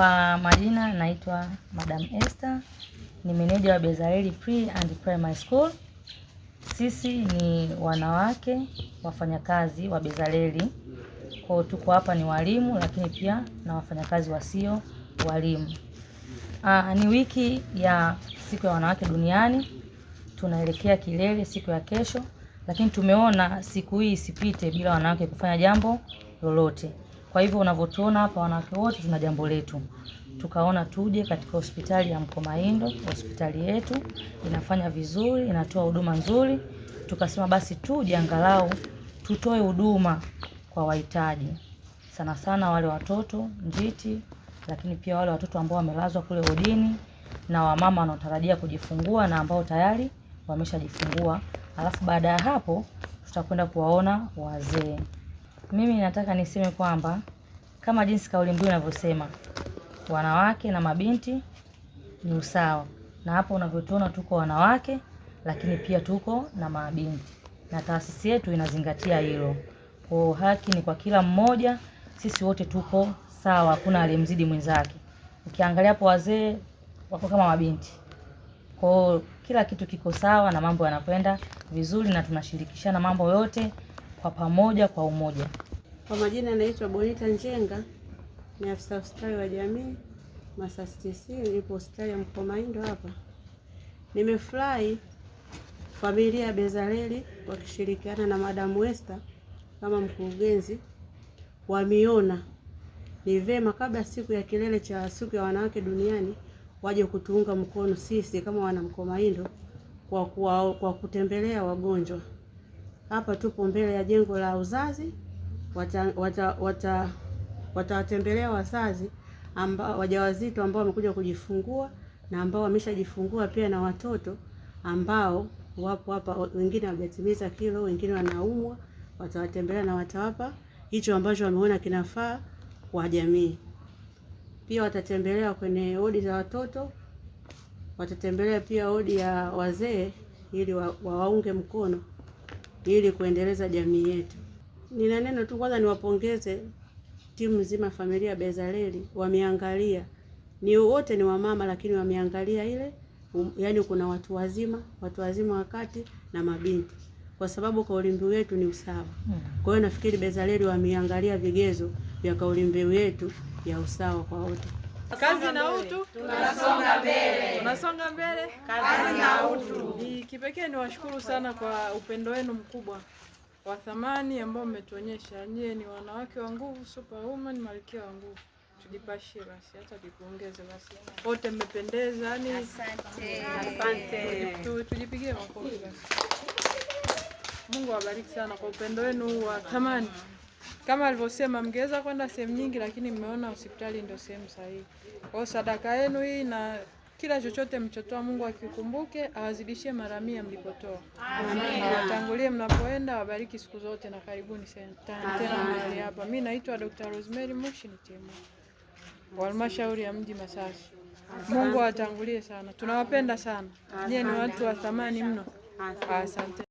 Kwa majina naitwa Madam Esther, ni meneja wa Bezaleli Pre and Primary School. Sisi ni wanawake wafanyakazi wa Bezaleli. Kwa tuko hapa ni walimu lakini pia na wafanyakazi wasio walimu. Ni wiki ya siku ya wanawake duniani. Tunaelekea kilele siku ya kesho, lakini tumeona siku hii isipite bila wanawake kufanya jambo lolote. Kwa hivyo unavyotuona hapa wanawake wote tuna jambo letu. Tukaona tuje katika hospitali ya Mkomaindo, hospitali yetu inafanya vizuri, inatoa huduma nzuri. Tukasema basi tuje angalau tutoe huduma kwa wahitaji. Sana sana wale watoto njiti, lakini pia wale watoto ambao wamelazwa kule wodini na wamama wanaotarajia kujifungua na ambao tayari wameshajifungua. Alafu baada ya hapo tutakwenda kuwaona wazee. Mimi nataka niseme kwamba kama jinsi kauli mbiu inavyosema, wanawake na mabinti ni usawa. Na hapo unavyotuona tuko wanawake lakini pia tuko na mabinti. Na taasisi yetu inazingatia hilo. Kwa haki ni kwa kila mmoja, sisi wote tuko sawa, hakuna aliyemzidi mwenzake. Ukiangalia hapo wazee wako kama mabinti. Kwa kila kitu kiko sawa na mambo yanakwenda vizuri na tunashirikishana mambo yote kwa pamoja kwa umoja. Kwa majina naitwa Bonita Njenga, ni afisa ustawi wa jamii Masasi TC, nipo hospitali ya Mkomaindo hapa. Nimefurahi familia ya Bezaleli wakishirikiana na Madam Esther kama mkurugenzi wameona ni vema kabla siku ya kilele cha siku ya wanawake duniani waje kutuunga mkono sisi kama wana Mkomaindo kwa kutembelea wagonjwa. Hapa tupo mbele ya jengo la uzazi. Watawatembelea wazazi ambao wajawazito ambao wamekuja kujifungua na ambao wameshajifungua pia na watoto ambao wapo hapa, wengine hawajatimiza kilo, wengine wanaumwa. Watawatembelea na watawapa hicho ambacho wameona kinafaa kwa jamii. Pia watatembelea kwenye wodi za watoto, watatembelea pia wodi ya wazee ili wawaunge mkono ili kuendeleza jamii yetu. Nina neno tu, kwanza niwapongeze timu nzima familia Bezaleli, wameangalia. Ni wote ni wamama lakini wameangalia ile yani kuna watu wazima wakati na mabinti. Kwa sababu kauli mbiu yetu ni usawa. Kwa hiyo nafikiri Bezaleli wameangalia vigezo vya kauli mbiu yetu ya usawa kwa wote. Kazi na utu, tunasonga mbele. Tunasonga mbele, kazi na utu. Ni kipekee niwashukuru sana kwa upendo wenu mkubwa wa thamani ambao mmetuonyesha. Nyie ni wanawake wa nguvu, superwoman, malkia wa nguvu. Tujipashie basi, hata tukuongeze basi. Wote mmependeza, yani asante. Asante. Tujipigie makofi basi. Mungu awabariki sana kwa upendo wenu wa thamani. Kama alivyosema mngeweza kwenda sehemu nyingi lakini mmeona hospitali ndio sehemu sahihi. Kwa sadaka yenu hii na kila chochote mchotoa Mungu akikumbuke, awazidishie mara 100 mlipotoa. Amen. Watangulie mnapoenda, wabariki siku zote na karibuni tena mahali hapa. Mimi naitwa Dr. Rosemary Moshi, ni timu wa halmashauri ya mji Masasi. Mungu awatangulie sana. Tunawapenda sana. Nyie ni watu wa thamani mno. Asante.